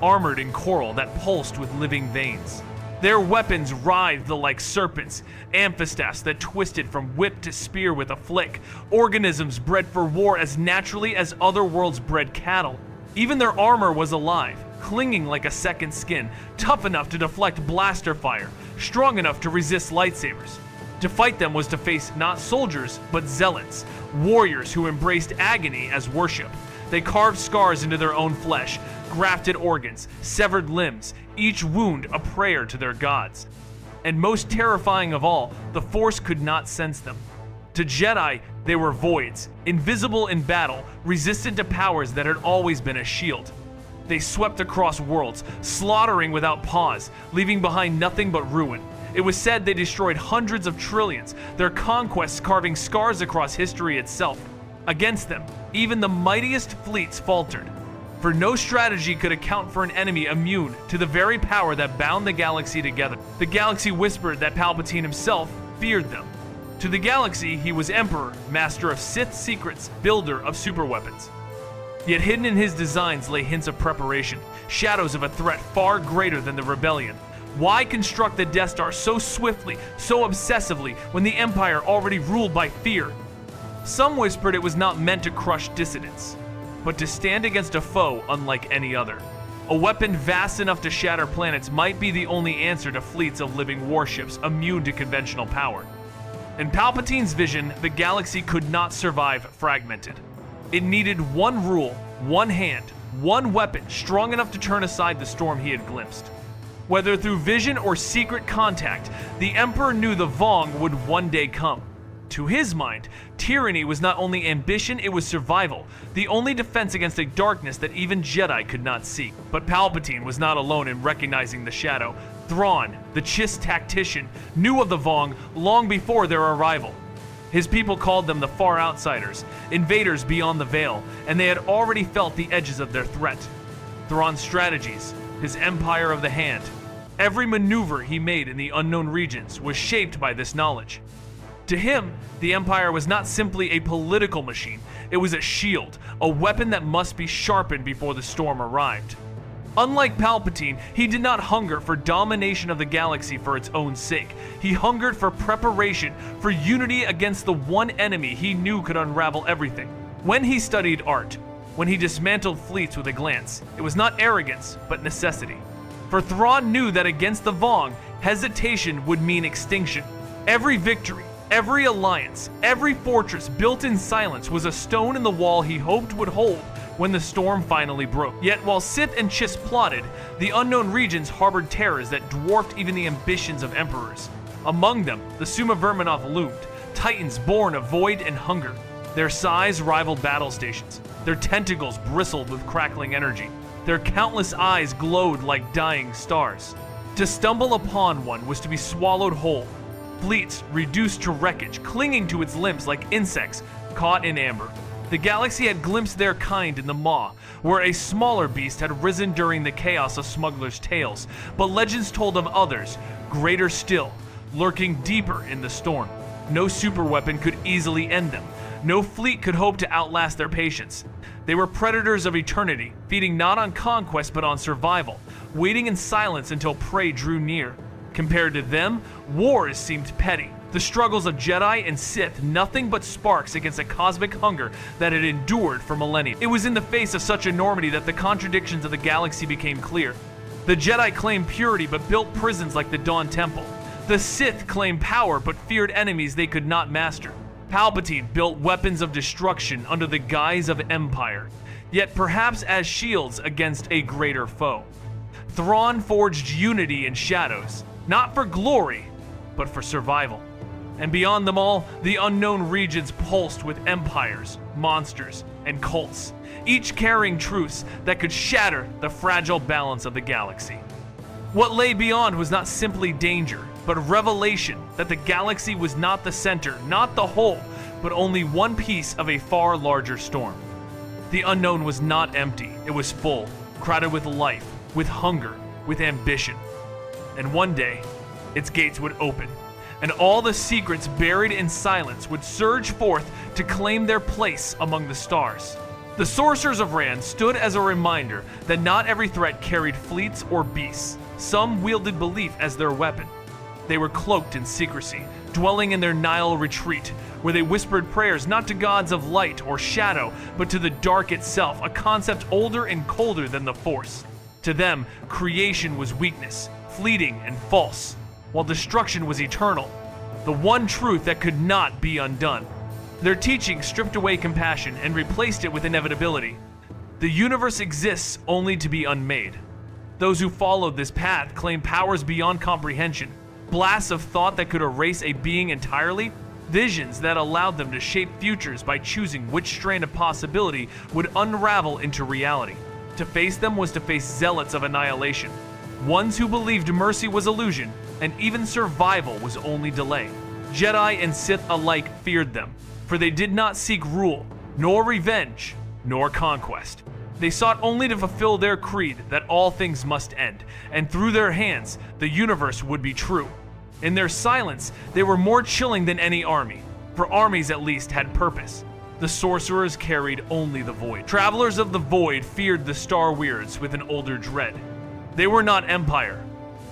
armored in coral that pulsed with living veins. Their weapons writhed like serpents, amphistaffs that twisted from whip to spear with a flick, organisms bred for war as naturally as other worlds bred cattle. Even their armor was alive, clinging like a second skin, tough enough to deflect blaster fire, strong enough to resist lightsabers. To fight them was to face not soldiers, but zealots, warriors who embraced agony as worship. They carved scars into their own flesh, grafted organs, severed limbs, each wound a prayer to their gods. And most terrifying of all, the Force could not sense them. To Jedi, they were voids, invisible in battle, resistant to powers that had always been a shield. They swept across worlds, slaughtering without pause, leaving behind nothing but ruin. It was said they destroyed hundreds of trillions, their conquests carving scars across history itself. Against them, even the mightiest fleets faltered, for no strategy could account for an enemy immune to the very power that bound the galaxy together. The galaxy whispered that Palpatine himself feared them. To the galaxy, he was Emperor, master of Sith secrets, builder of superweapons. Yet hidden in his designs lay hints of preparation, shadows of a threat far greater than the rebellion. Why construct the Death Star so swiftly, so obsessively, when the Empire already ruled by fear? Some whispered it was not meant to crush dissidents, but to stand against a foe unlike any other. A weapon vast enough to shatter planets might be the only answer to fleets of living warships immune to conventional power. In Palpatine's vision, the galaxy could not survive fragmented. It needed one rule, one hand, one weapon strong enough to turn aside the storm he had glimpsed. Whether through vision or secret contact, the Emperor knew the Vong would one day come. To his mind, tyranny was not only ambition, it was survival, the only defense against a darkness that even Jedi could not see. But Palpatine was not alone in recognizing the shadow. Thrawn, the Chiss tactician, knew of the Vong long before their arrival. His people called them the Far Outsiders, invaders beyond the veil, and they had already felt the edges of their threat. Thrawn's strategies, his empire of the hand, every maneuver he made in the unknown regions was shaped by this knowledge. To him, the Empire was not simply a political machine, it was a shield, a weapon that must be sharpened before the storm arrived. Unlike Palpatine, he did not hunger for domination of the galaxy for its own sake. He hungered for preparation, for unity against the one enemy he knew could unravel everything. When he studied art, when he dismantled fleets with a glance, it was not arrogance, but necessity. For Thrawn knew that against the Vong, hesitation would mean extinction. Every victory, every alliance, every fortress built in silence was a stone in the wall he hoped would hold when the storm finally broke. Yet while Sith and Chiss plotted, the unknown regions harbored terrors that dwarfed even the ambitions of emperors. Among them, the Summa-verminoth loomed, titans born of void and hunger. Their size rivaled battle stations. Their tentacles bristled with crackling energy. Their countless eyes glowed like dying stars. To stumble upon one was to be swallowed whole. Fleets reduced to wreckage, clinging to its limbs like insects caught in amber. The galaxy had glimpsed their kind in the Maw, where a smaller beast had risen during the chaos of smugglers' tales, but legends told of others, greater still, lurking deeper in the storm. No superweapon could easily end them. No fleet could hope to outlast their patience. They were predators of eternity, feeding not on conquest but on survival, waiting in silence until prey drew near. Compared to them, wars seemed petty. The struggles of Jedi and Sith nothing but sparks against a cosmic hunger that had endured for millennia. It was in the face of such enormity that the contradictions of the galaxy became clear. The Jedi claimed purity but built prisons like the Dawn Temple. The Sith claimed power but feared enemies they could not master. Palpatine built weapons of destruction under the guise of empire, yet perhaps as shields against a greater foe. Thrawn forged unity in shadows, not for glory, but for survival. And beyond them all, the unknown regions pulsed with empires, monsters, and cults, each carrying truths that could shatter the fragile balance of the galaxy. What lay beyond was not simply danger, but revelation that the galaxy was not the center, not the whole, but only one piece of a far larger storm. The unknown was not empty, it was full, crowded with life, with hunger, with ambition. And one day, its gates would open, and all the secrets buried in silence would surge forth to claim their place among the stars. The Sorcerers of Rhand stood as a reminder that not every threat carried fleets or beasts. Some wielded belief as their weapon. They were cloaked in secrecy, dwelling in their Nile retreat, where they whispered prayers not to gods of light or shadow, but to the dark itself, a concept older and colder than the Force. To them, creation was weakness, fleeting and false, while destruction was eternal, the one truth that could not be undone. Their teaching stripped away compassion and replaced it with inevitability. The universe exists only to be unmade. Those who followed this path claimed powers beyond comprehension, blasts of thought that could erase a being entirely, visions that allowed them to shape futures by choosing which strand of possibility would unravel into reality. To face them was to face zealots of annihilation, ones who believed mercy was illusion and even survival was only delay. Jedi and Sith alike feared them, for they did not seek rule, nor revenge, nor conquest. They sought only to fulfill their creed that all things must end, and through their hands, the universe would be true. In their silence, they were more chilling than any army, for armies at least had purpose. The sorcerers carried only the void. Travelers of the void feared the Star Weirds with an older dread. They were not empire,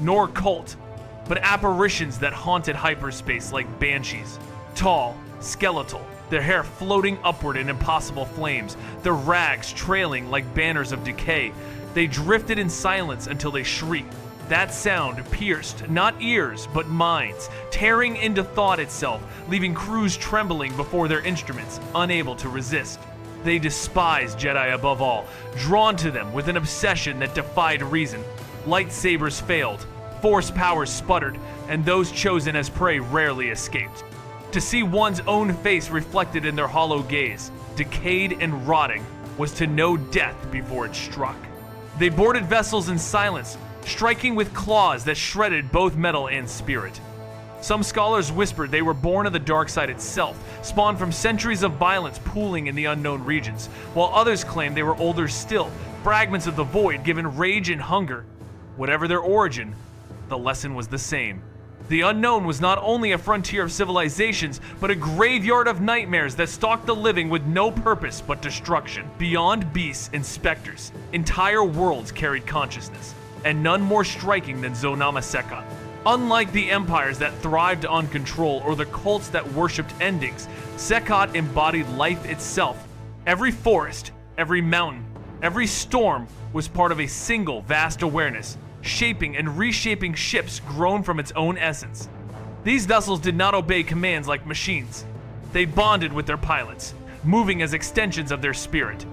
nor cult, but apparitions that haunted hyperspace like banshees. Tall, skeletal, their hair floating upward in impossible flames, their rags trailing like banners of decay. They drifted in silence until they shrieked. That sound pierced not ears but minds, tearing into thought itself, leaving crews trembling before their instruments, unable to resist. They despised Jedi above all, drawn to them with an obsession that defied reason. Lightsabers failed, Force powers sputtered, and those chosen as prey rarely escaped. To see one's own face reflected in their hollow gaze, decayed and rotting, was to know death before it struck. They boarded vessels in silence, striking with claws that shredded both metal and spirit. Some scholars whispered they were born of the dark side itself, spawned from centuries of violence pooling in the unknown regions, while others claimed they were older still, fragments of the void given rage and hunger. Whatever their origin, the lesson was the same. The unknown was not only a frontier of civilizations, but a graveyard of nightmares that stalked the living with no purpose but destruction. Beyond beasts and specters, entire worlds carried consciousness, and none more striking than Zonama Sekot. Unlike the empires that thrived on control or the cults that worshipped endings, Sekot embodied life itself. Every forest, every mountain, every storm was part of a single vast awareness, shaping and reshaping ships grown from its own essence. These vessels did not obey commands like machines. They bonded with their pilots, moving as extensions of their spirit.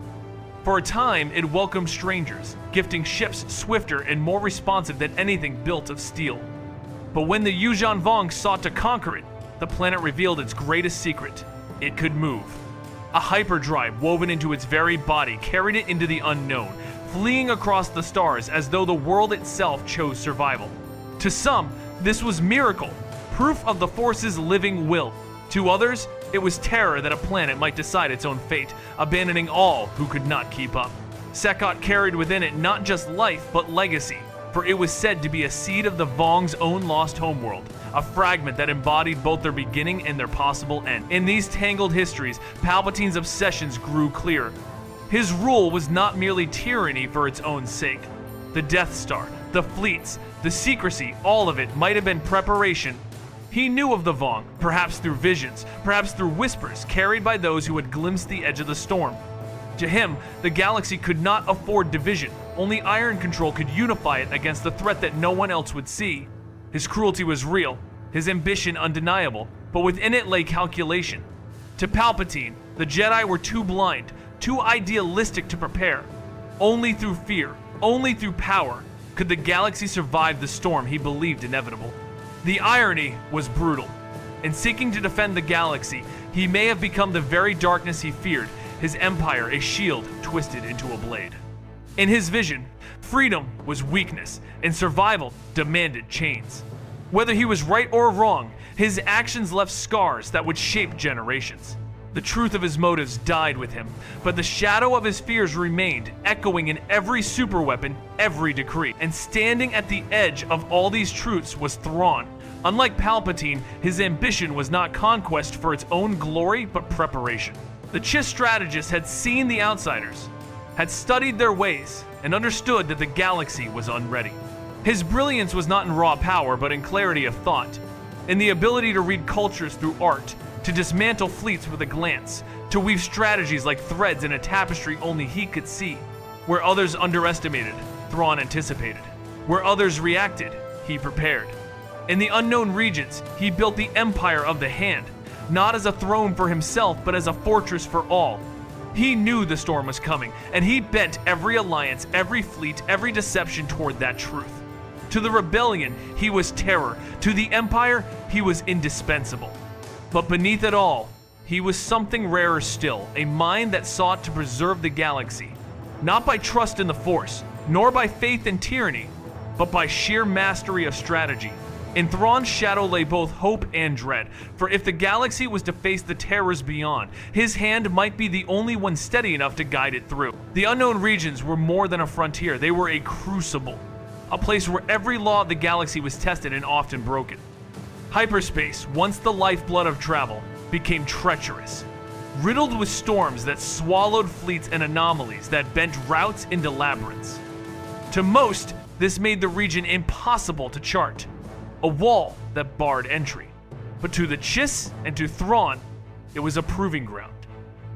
For a time, it welcomed strangers, gifting ships swifter and more responsive than anything built of steel. But when the Yuuzhan Vong sought to conquer it, the planet revealed its greatest secret: it could move. A hyperdrive woven into its very body carried it into the unknown, fleeing across the stars as though the world itself chose survival. To some, this was miracle, proof of the Force's living will. To others, it was terror that a planet might decide its own fate, abandoning all who could not keep up. Sekot carried within it not just life, but legacy, for it was said to be a seed of the Vong's own lost homeworld, a fragment that embodied both their beginning and their possible end. In these tangled histories, Palpatine's obsessions grew clear. His rule was not merely tyranny for its own sake. The Death Star, the fleets, the secrecy, all of it might have been preparation. He knew of the Vong, perhaps through visions, perhaps through whispers carried by those who had glimpsed the edge of the storm. To him, the galaxy could not afford division. Only Iron Control could unify it against the threat that no one else would see. His cruelty was real, his ambition undeniable, but within it lay calculation. To Palpatine, the Jedi were too blind, too idealistic to prepare. Only through fear, only through power, could the galaxy survive the storm he believed inevitable. The irony was brutal. In seeking to defend the galaxy, he may have become the very darkness he feared, his empire a shield twisted into a blade. In his vision, freedom was weakness, and survival demanded chains. Whether he was right or wrong, his actions left scars that would shape generations. The truth of his motives died with him, but the shadow of his fears remained, echoing in every superweapon, every decree. And standing at the edge of all these truths was Thrawn. Unlike Palpatine, his ambition was not conquest for its own glory, but preparation. The Chiss strategist had seen the outsiders, had studied their ways, and understood that the galaxy was unready. His brilliance was not in raw power, but in clarity of thought, in the ability to read cultures through art, to dismantle fleets with a glance, to weave strategies like threads in a tapestry only he could see. Where others underestimated, Thrawn anticipated. Where others reacted, he prepared. In the unknown regions, he built the Empire of the Hand, not as a throne for himself, but as a fortress for all. He knew the storm was coming, and he bent every alliance, every fleet, every deception toward that truth. To the rebellion, he was terror. To the Empire, he was indispensable. But beneath it all, he was something rarer still, a mind that sought to preserve the galaxy, not by trust in the Force, nor by faith in tyranny, but by sheer mastery of strategy. In Thrawn's shadow lay both hope and dread, for if the galaxy was to face the terrors beyond, his hand might be the only one steady enough to guide it through. The unknown regions were more than a frontier, they were a crucible, a place where every law of the galaxy was tested and often broken. Hyperspace, once the lifeblood of travel, became treacherous, riddled with storms that swallowed fleets and anomalies that bent routes into labyrinths. To most, this made the region impossible to chart, a wall that barred entry. But to the Chiss and to Thrawn, it was a proving ground.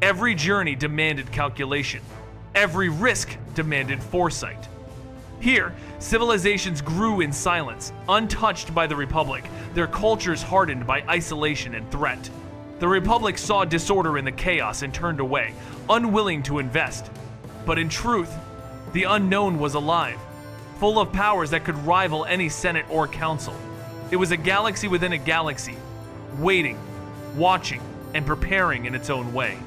Every journey demanded calculation. Every risk demanded foresight. Here, civilizations grew in silence, untouched by the Republic, their cultures hardened by isolation and threat. The Republic saw disorder in the chaos and turned away, unwilling to invest. But in truth, the unknown was alive, full of powers that could rival any Senate or Council. It was a galaxy within a galaxy, waiting, watching, and preparing in its own way.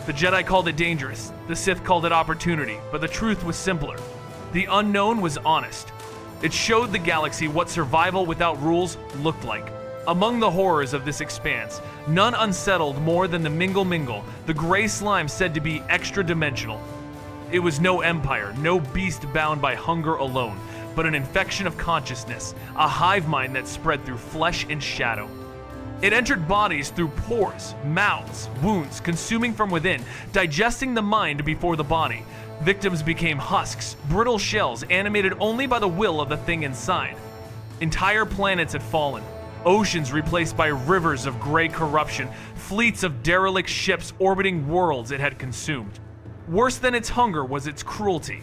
The Jedi called it dangerous, the Sith called it opportunity, but the truth was simpler. The unknown was honest. It showed the galaxy what survival without rules looked like. Among the horrors of this expanse, none unsettled more than the Mingle, the gray slime said to be extra-dimensional. It was no empire, no beast bound by hunger alone, but an infection of consciousness, a hive mind that spread through flesh and shadow. It entered bodies through pores, mouths, wounds, consuming from within, digesting the mind before the body. Victims became husks, brittle shells animated only by the will of the thing inside. Entire planets had fallen, oceans replaced by rivers of gray corruption, fleets of derelict ships orbiting worlds it had consumed. Worse than its hunger was its cruelty.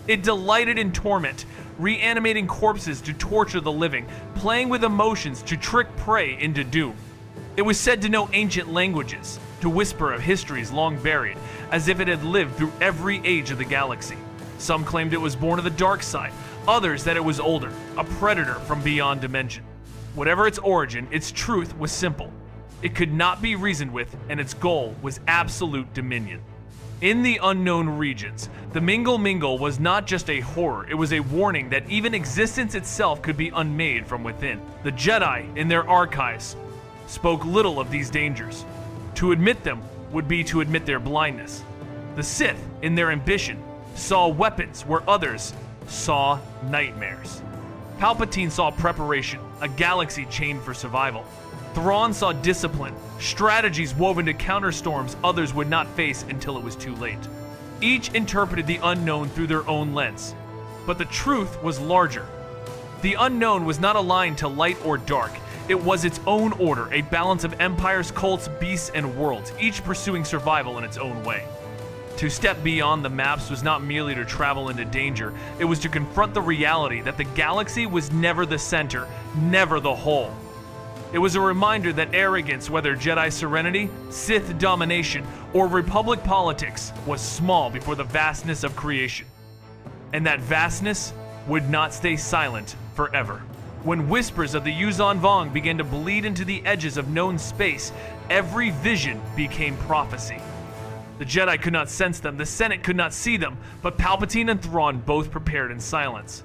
It delighted in torment, reanimating corpses to torture the living, playing with emotions to trick prey into doom. It was said to know ancient languages, to whisper of histories long buried, as if it had lived through every age of the galaxy. Some claimed it was born of the dark side, others that it was older, a predator from beyond dimension. Whatever its origin, its truth was simple. It could not be reasoned with, and its goal was absolute dominion. In the unknown regions, the Mingle was not just a horror, it was a warning that even existence itself could be unmade from within. The Jedi, in their archives, spoke little of these dangers. To admit them would be to admit their blindness. The Sith, in their ambition, saw weapons where others saw nightmares. Palpatine saw preparation, a galaxy chained for survival. Thrawn saw discipline, strategies woven to counter storms others would not face until it was too late. Each interpreted the unknown through their own lens, but the truth was larger. The unknown was not aligned to light or dark. It was its own order, a balance of empires, cults, beasts, and worlds, each pursuing survival in its own way. To step beyond the maps was not merely to travel into danger, it was to confront the reality that the galaxy was never the center, never the whole. It was a reminder that arrogance, whether Jedi serenity, Sith domination, or Republic politics, was small before the vastness of creation. And that vastness would not stay silent forever. When whispers of the Yuuzhan Vong began to bleed into the edges of known space, every vision became prophecy. The Jedi could not sense them, the Senate could not see them, but Palpatine and Thrawn both prepared in silence.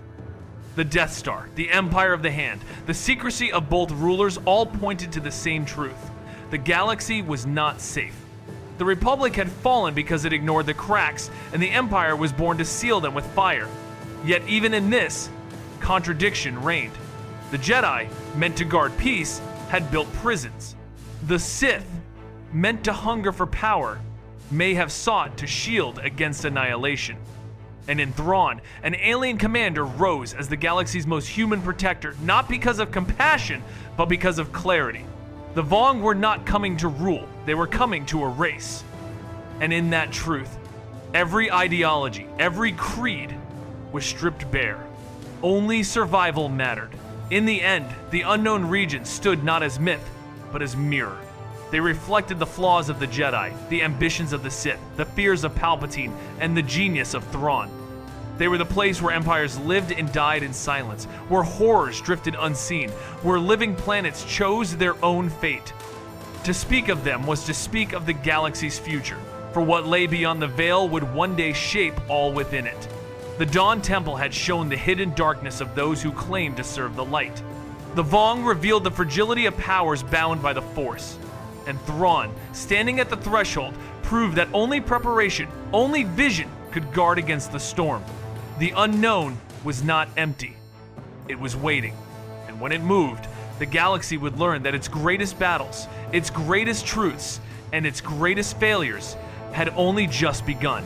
The Death Star, the Empire of the Hand, the secrecy of both rulers all pointed to the same truth. The galaxy was not safe. The Republic had fallen because it ignored the cracks, and the Empire was born to seal them with fire. Yet even in this, contradiction reigned. The Jedi, meant to guard peace, had built prisons. The Sith, meant to hunger for power, may have sought to shield against annihilation. And in Thrawn, an alien commander rose as the galaxy's most human protector, not because of compassion, but because of clarity. The Vong were not coming to rule, they were coming to erase. And in that truth, every ideology, every creed was stripped bare. Only survival mattered. In the end, the unknown regions stood not as myth, but as mirror. They reflected the flaws of the Jedi, the ambitions of the Sith, the fears of Palpatine, and the genius of Thrawn. They were the place where empires lived and died in silence, where horrors drifted unseen, where living planets chose their own fate. To speak of them was to speak of the galaxy's future, for what lay beyond the veil would one day shape all within it. The Dawn Temple had shown the hidden darkness of those who claimed to serve the light. The Vong revealed the fragility of powers bound by the Force. And Thrawn, standing at the threshold, proved that only preparation, only vision, could guard against the storm. The unknown was not empty. It was waiting. And when it moved, the galaxy would learn that its greatest battles, its greatest truths, and its greatest failures had only just begun.